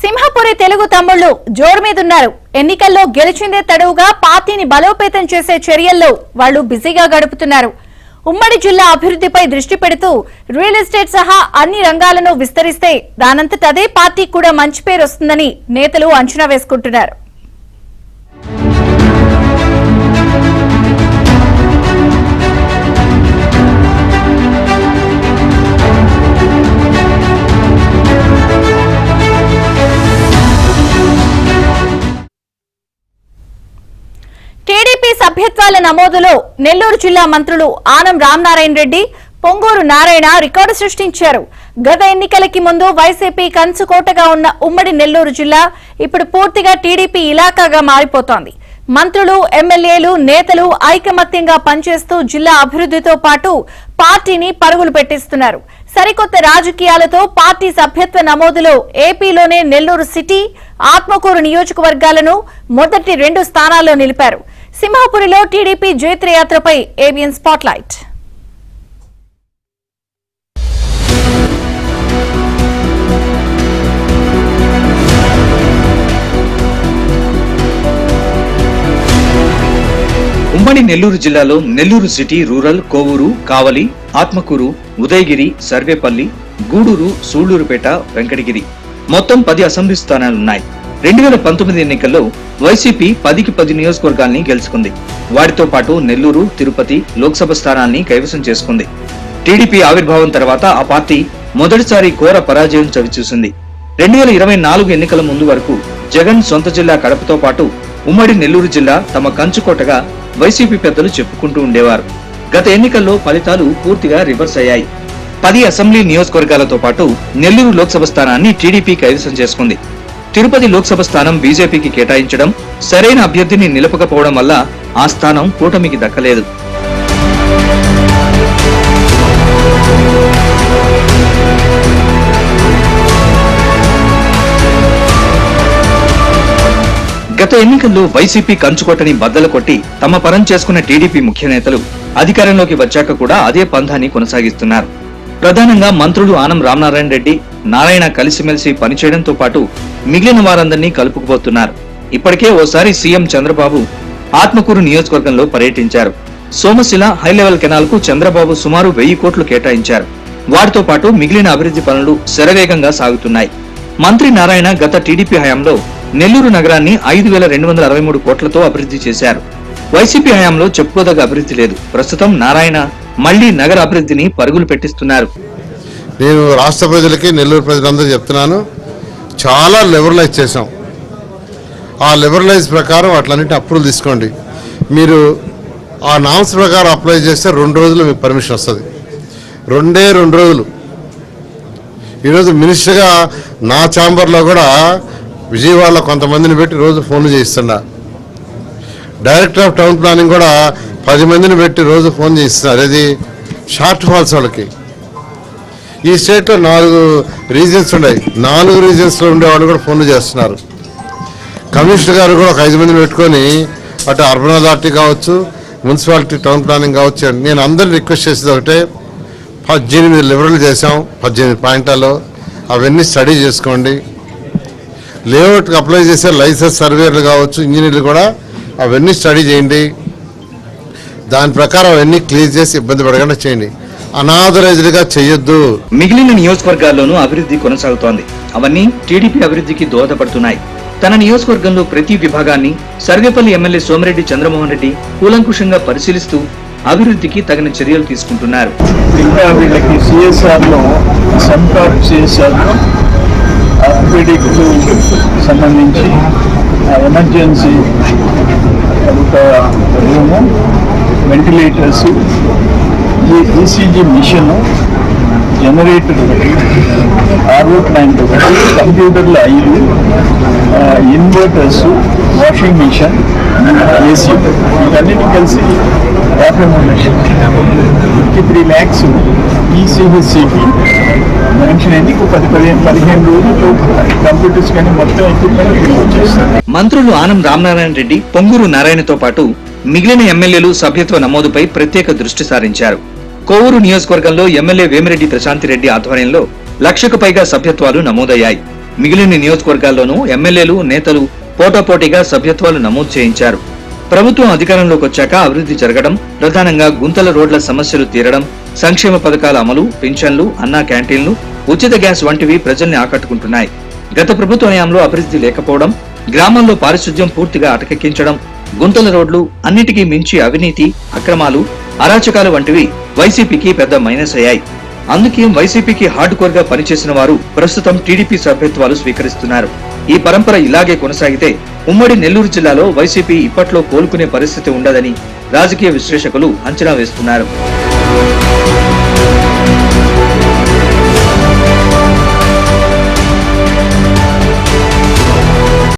సింహపురి తెలుగు తమ్ముళ్లు జోరు మీదున్నారు. ఎన్నికల్లో గెలిచిందే తడవుగా పార్టీని బలోపేతం చేసే చర్యల్లో వాళ్లు బిజీగా గడుపుతున్నారు. ఉమ్మడి జిల్లా అభివృద్ధిపై దృష్టి పెడుతూ రియల్ ఎస్టేట్ సహా అన్ని రంగాలను విస్తరిస్తే దానంతట అదే పార్టీకి కూడా మంచి పేరు వస్తుందని నేతలు అంచనా వేసుకుంటున్నారు. టీడీపీ సభ్యత్వాల నమోదులో నెల్లూరు జిల్లా మంత్రులు ఆనం రామనారాయణ రెడ్డి, పొంగూరు నారాయణ రికార్డు సృష్టించారు. గత ఎన్నికలకి ముందు వైసీపీ కంచుకోటగా ఉన్న ఉమ్మడి నెల్లూరు జిల్లా ఇప్పుడు పూర్తిగా టీడీపీ ఇలాకాగా మారిపోతోంది. మంత్రులు, ఎమ్మెల్యేలు, నేతలు ఐకమత్యంగా పనిచేస్తూ జిల్లా అభివృద్ధితో పాటు పార్టీని పరుగులు పెట్టిస్తున్నారు. సరికొత్త రాజకీయాలతో పార్టీ సభ్యత్వ నమోదులో ఏపీలోనే నెల్లూరు సిటీ, ఆత్మకూరు నియోజకవర్గాలను మొదటి 2 స్థానాల్లో నిలిపారు. సింహపురిలో టీడీపీ జైత్రయాత్రపై ఏబిఎన్ స్పాట్లైట్. ఉమ్మడి నెల్లూరు జిల్లాలో నెల్లూరు సిటీ, రూరల్, కోవూరు, కావలి, ఆత్మకూరు, ఉదయగిరి, సర్వేపల్లి, గూడూరు, సూళ్లూరుపేట, వెంకటగిరి మొత్తం 10 అసెంబ్లీ స్థానాలున్నాయి. 2019 ఎన్నికల్లో వైసీపీ 10కి 10 నియోజకవర్గాల్ని గెలుచుకుంది. వాటితో పాటు నెల్లూరు, తిరుపతి లోక్సభ స్థానాల్ని కైవసం చేసుకుంది. టీడీపీ ఆవిర్భావం తర్వాత ఆ పార్టీ మొదటిసారి ఘోర పరాజయం చవిచూసింది. 2024 ఎన్నికల ముందు వరకు జగన్ సొంత జిల్లా కడపతో పాటు ఉమ్మడి నెల్లూరు జిల్లా తమ కంచుకోటగా వైసీపీ పెద్దలు చెప్పుకుంటూ ఉండేవారు. గత ఎన్నికల్లో ఫలితాలు పూర్తిగా రివర్స్ అయ్యాయి. 10 అసెంబ్లీ నియోజకవర్గాలతో పాటు నెల్లూరు లోక్సభ స్థానాన్ని టీడీపీ కైవసం చేసుకుంది. తిరుపతి లోక్సభ స్థానం బీజేపీకి కేటాయించడం, సరైన అభ్యర్థిని నిలపకపోవడం వల్ల ఆ స్థానం కూటమికి దక్కలేదు. గత ఎన్నికల్లో వైసీపీ కంచుకోటని బద్దలు కొట్టి తమ పరం చేసుకున్న టీడీపీ ముఖ్య నేతలు అధికారంలోకి వచ్చాక కూడా అదే పంథాన్ని కొనసాగిస్తున్నారు. ప్రధానంగా మంత్రులు ఆనం రామనారాయణ రెడ్డి, నారాయణ కలిసిమెలిసి పనిచేయడంతో పాటు మిగిలిన వారందరినీ కలుపుకుపోతున్నారు. ఇప్పటికే ఓసారి సీఎం చంద్రబాబు ఆత్మకూరు నియోజకవర్గంలో పర్యటించారు. సోమశిల హైలెవెల్ కెనాల్ కు చంద్రబాబు సుమారు 1000 కోట్లు కేటాయించారు. వాటితో పాటు మిగిలిన అభివృద్ధి పనులు శరవేగంగా సాగుతున్నాయి. మంత్రి నారాయణ గత టీడీపీ హయాంలో నెల్లూరు నగరాన్ని 5263 కోట్లతో అభివృద్ధి చేశారు. వైసీపీ హయాంలో చెప్పుకోదగ్గ అభివృద్ధి లేదు. ప్రస్తుతం నారాయణ మళ్లీ నగర అభివృద్ధిని పరుగులు పెట్టిస్తున్నారు. నేను రాష్ట్ర ప్రజలకి, నెల్లూరు ప్రజలందరూ చెప్తున్నాను, చాలా లిబరలైజ్ చేశాం. ఆ లిబరలైజ్ ప్రకారం అట్లన్నింటి అప్రూవల్ తీసుకోండి. మీరు ఆ నామ్స్ ప్రకారం అప్లై చేస్తే 2 రోజులు మీకు పర్మిషన్ వస్తుంది. 2 రోజులు. ఈరోజు మినిస్టర్గా నా ఛాంబర్లో కూడా విజయవాడలో కొంతమందిని పెట్టి రోజు ఫోన్లు చేయిస్తున్నా. డైరెక్టర్ ఆఫ్ టౌన్ ప్లానింగ్ కూడా 10 మందిని పెట్టి రోజు ఫోన్ చేయిస్తున్నారు. ఇది షార్ట్ ఫాల్స్ వాళ్ళకి. ఈ స్టేట్లో 4 రీజన్స్ ఉన్నాయి. 4 రీజన్స్లో ఉండేవాళ్ళు కూడా ఫోన్లు చేస్తున్నారు. కమిషనర్ గారు కూడా ఒక 5 మందిని పెట్టుకొని అటు అర్బన్ అథారిటీ కావచ్చు, మున్సిపాలిటీ టౌన్ ప్లానింగ్ కావచ్చు. నేను అందరిని రిక్వెస్ట్ చేసేది ఒకటే, 18 లిబరల్ చేసాం 18 పాయింట్లలో. అవన్నీ స్టడీ చేసుకోండి. లేఅవుట్కి అప్లై చేసే లైసెన్స్ సర్వేలు కావచ్చు, ఇంజనీర్లు కూడా అవన్నీ స్టడీ చేయండి. దాని ప్రకారం అవన్నీ క్లియర్ చేసి ఇబ్బంది పడకుండా చేయండి. అనాథరైజ్డ్గా చేయొద్దు. మిగిలిన నియోజకవర్గాల్లోనూ అభివృద్ధి కొనసాగుతోంది. అవన్నీ టీడీపీ అభివృద్ధికి దోహదపడుతున్నాయి. తన నియోజకవర్గంలో ప్రతి విభాగాన్ని సర్వేపల్లి ఎమ్మెల్యే సోమిరెడ్డి చంద్రమోహన్ రెడ్డి కూలంకుషంగా పరిశీలిస్తూ అభివృద్ధికి తగిన చర్యలు తీసుకుంటున్నారు. ఇంకా వీళ్ళకి సిఎస్ఆర్లో ఆర్థోపెడిక్ సంబంధించి ఎమర్జెన్సీ ఒక room, ventilators, ECG machine, generator ఒకటి, ఆర్ఓ ప్లాంట్ ఒకటి, కంప్యూటర్లు 5, ఇన్వర్టర్స్, వాషింగ్ మిషన్, ఏసీ, ఇవన్నిటి కలిసి 53 lakhs ఈసీహెచ్సికి మెన్షన్ అయింది. 10-15 రోజులు కంప్యూటర్స్ కానీ మొత్తం ఎక్విప్మెంట్ వచ్చేస్తుంది. మంత్రులు ఆనం రామనారాయణ రెడ్డి, పొంగూరు నారాయణతో పాటు మిగిలిన ఎమ్మెల్యేలు సభ్యత్వ నమోదుపై ప్రత్యేక దృష్టి సారించారు. కోవూరు నియోజకవర్గంలో ఎమ్మెల్యే వేమిరెడ్డి ప్రశాంతిరెడ్డి ఆధ్వర్యంలో 1,00,000కు పైగా సభ్యత్వాలు నమోదయ్యాయి. మిగిలిన నియోజకవర్గాల్లోనూ ఎమ్మెల్యేలు నేతలు పోటాపోటీగా సభ్యత్వాలు నమోదు చేయించారు. ప్రభుత్వం అధికారంలోకి వచ్చాక అభివృద్ధి జరగడం, ప్రధానంగా గుంతల రోడ్ల సమస్యలు తీరడం, సంక్షేమ పథకాల అమలు, పింఛన్లు, అన్నా క్యాంటీన్లు, ఉచిత గ్యాస్ వంటివి ప్రజల్ని ఆకట్టుకుంటున్నాయి. గత ప్రభుత్వ హయాంలో అభివృద్ధి లేకపోవడం, గ్రామాల్లో పారిశుధ్యం పూర్తిగా అటకెక్కించడం, గుంతల రోడ్లు, అన్నిటికీ మించి అవినీతి, అక్రమాలు, అరాచకాలు వంటివి వైసీపీకి పెద్ద మైనస్ అయ్యాయి. అందుకే వైసీపీకి హార్డ్ కోర్ గా పనిచేసిన వారు ప్రస్తుతం టీడీపీ సభ్యత్వాలు స్వీకరిస్తున్నారు. ఈ పరంపర ఇలాగే కొనసాగితే ఉమ్మడి నెల్లూరు జిల్లాలో వైసీపీ ఇప్పట్లో కోలుకునే పరిస్థితి ఉండదని రాజకీయ విశ్లేషకులు అంచనా వేస్తున్నారు.